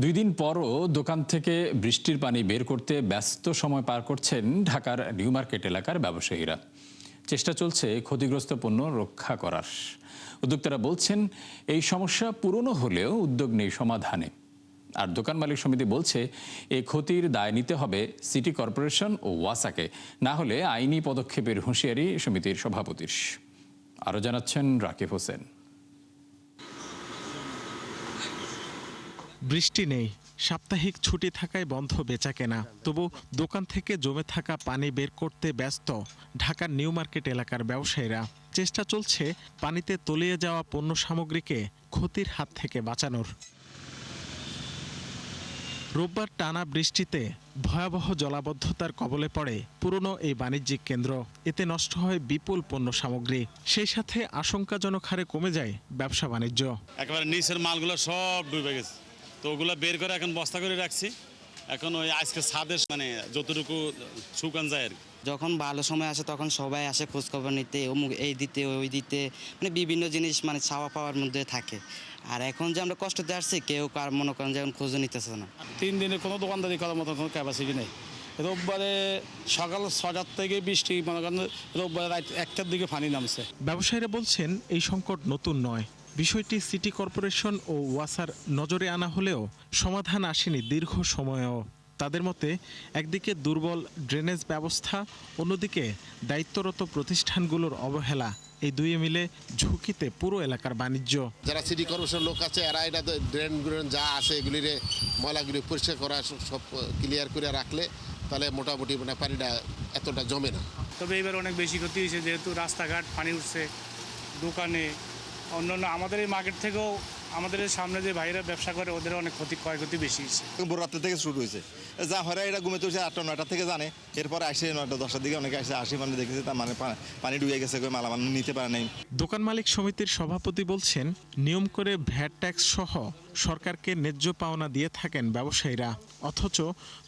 দুই দিন পরও দোকান থেকে বৃষ্টির পানি বের করতে ব্যস্ত সময় পার করছেন ঢাকার নিউ মার্কেট এলাকার ব্যবসায়ীরা। চেষ্টা চলছে ক্ষতিগ্রস্ত পণ্য রক্ষা করার। উদ্যোক্তারা বলছেন, এই সমস্যা পুরনো হলেও উদ্যোগ নেই সমাধানে। আর দোকান মালিক সমিতি বলছে, এই ক্ষতির দায় নিতে হবে সিটি কর্পোরেশন ও ওয়াসাকে, না হলে আইনি পদক্ষেপের হুঁশিয়ারি সমিতির সভাপতির। আরও জানাচ্ছেন রাকিব হোসেন। বৃষ্টি নেই, সাপ্তাহিক ছুটি থাকায় বন্ধ বেচাকেনা। তবু দোকান থেকে জমে থাকা পানি বের করতে ব্যস্ত ঢাকার নিউ মার্কেট এলাকার ব্যবসায়ীরা। চেষ্টা চলছে পানিতে তলিয়ে যাওয়া পণ্য সামগ্রীকে ক্ষতির হাত থেকে বাঁচানোর। রোববার টানা বৃষ্টিতে ভয়াবহ জলাবদ্ধতার কবলে পড়ে পুরনো এই বাণিজ্যিক কেন্দ্র। এতে নষ্ট হয় বিপুল পণ্য সামগ্রী, সেই সাথে আশঙ্কাজনক হারে কমে যায় ব্যবসা বাণিজ্য। একেবারে নিচের মালগুলো সব ডুবে গেছে, তো ওগুলো বের করে এখন বস্তা করে রাখছি। এখন ওই আজকে ছাদের যতটুকু শুকান যায় আর কি। যখন ভালো সময় আসে তখন সবাই আসে খোঁজখবর নিতে, এই দিতে ওই দিতে, বিভিন্ন জিনিস ছাওয়া পাওয়ার মধ্যে থাকে। আর এখন যে আমরা কষ্টতে আসছি, কেউ কার মনে করেন যে এখন খোঁজও নিতেছে না। 3 দিনে কোনো দোকানদারি করার মতো কোনো ক্যাপাসিটি নেই। রোববারে সকাল 6টার থেকে বৃষ্টি, মনে করেন রোববারে রাত 1টার দিকে পানি নামছে। ব্যবসায়ীরা বলছেন, এই সংকট নতুন নয়। বিষয়টি সিটি কর্পোরেশন ও ওয়াসার নজরে আনা হলেও সমাধান আসেনি দীর্ঘ সময়েও। তাদের মতে, একদিকে দুর্বল ড্রেনেজ ব্যবস্থা, অন্যদিকে দায়িত্বরত প্রতিষ্ঠানগুলোর অবহেলা, এই দুয়ে মিলে ঝুঁকিতে পুরো এলাকার বাণিজ্য। যারা সিটি কর্পোরেশন লোক আছে, এরা এটা ড্রেন যা আছে এগুলিরে ময়লাগুলি পরিষ্কার করা, সব ক্লিয়ার করে রাখলে তাহলে মোটামুটি পানিটা এতটা জমে না। তবে এবার অনেক বেশি ক্ষতি হয়েছে, যেহেতু রাস্তাঘাট পানি উঠছে, দোকানে অন্যান্য আমাদের এই মার্কেট থেকেও আমাদের সামনে যে ভাইরা ব্যবসা করে ওদের অনেক ক্ষয়ক্ষতি বেশি হয়েছে। ভোর রাত্রে থেকে শুরু হয়েছে, যা হয় এটা ঘুমেতে উঠছে 8টা 9টা থেকে জানে, এরপরে আসে 9টা 10টার দিকে অনেকে আসে মানে দেখেছে তার পানি ডুবে গেছে, মালামাল নিতে পারে নাই। দোকান মালিক সমিতির সভাপতি বলছেন, নিয়ম করে ভ্যাট ট্যাক্স সহ সরকারকে ন্যায্য পাওনা দিয়ে থাকেন ব্যবসায়ীরা, অথচ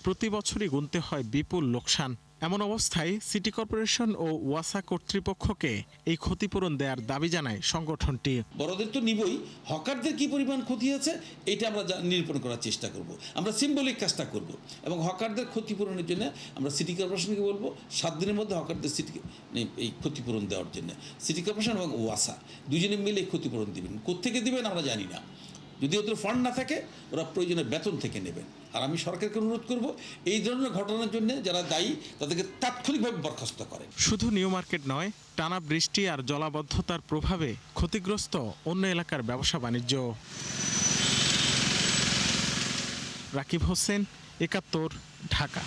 প্রতি বছরই গুনতে হয় বিপুল লোকসান। এমন অবস্থায় সিটি কর্পোরেশন ও ওয়াসা কর্তৃপক্ষকে এই ক্ষতিপূরণ দেওয়ার দাবি জানায় সংগঠনটি। বড়দের তো নিবই, হকারদের কি পরিমাণ ক্ষতি আছে এটা আমরা নিরূপণ করার চেষ্টা করব। আমরা সিম্বলিক কাজটা করব এবং হকারদের ক্ষতিপূরণের জন্য আমরা সিটি কর্পোরেশনকে বলবো 7 দিনের মধ্যে হকারদের এই ক্ষতিপূরণ দেওয়ার জন্য। সিটি কর্পোরেশন এবং ওয়াসা দুজনে মিলে ক্ষতিপূরণ দিবেন। কোত্থেকে দিবেন আমরা জানি না, যদি ওদের ফান্ড না থাকে ওরা প্রয়োজনে বেতন থেকে নেবেন। আর আমি সরকারকে অনুরোধ করব, এই ধরনের ঘটনার জন্য যারা দায়ী তাদেরকে তাৎক্ষণিকভাবে বরখাস্ত করেন। শুধু নিউ মার্কেট নয়, টানা বৃষ্টি আর জলাবদ্ধতার প্রভাবে ক্ষতিগ্রস্ত অন্য এলাকার ব্যবসা বাণিজ্য। রাকিব হোসেন, 71, ঢাকা।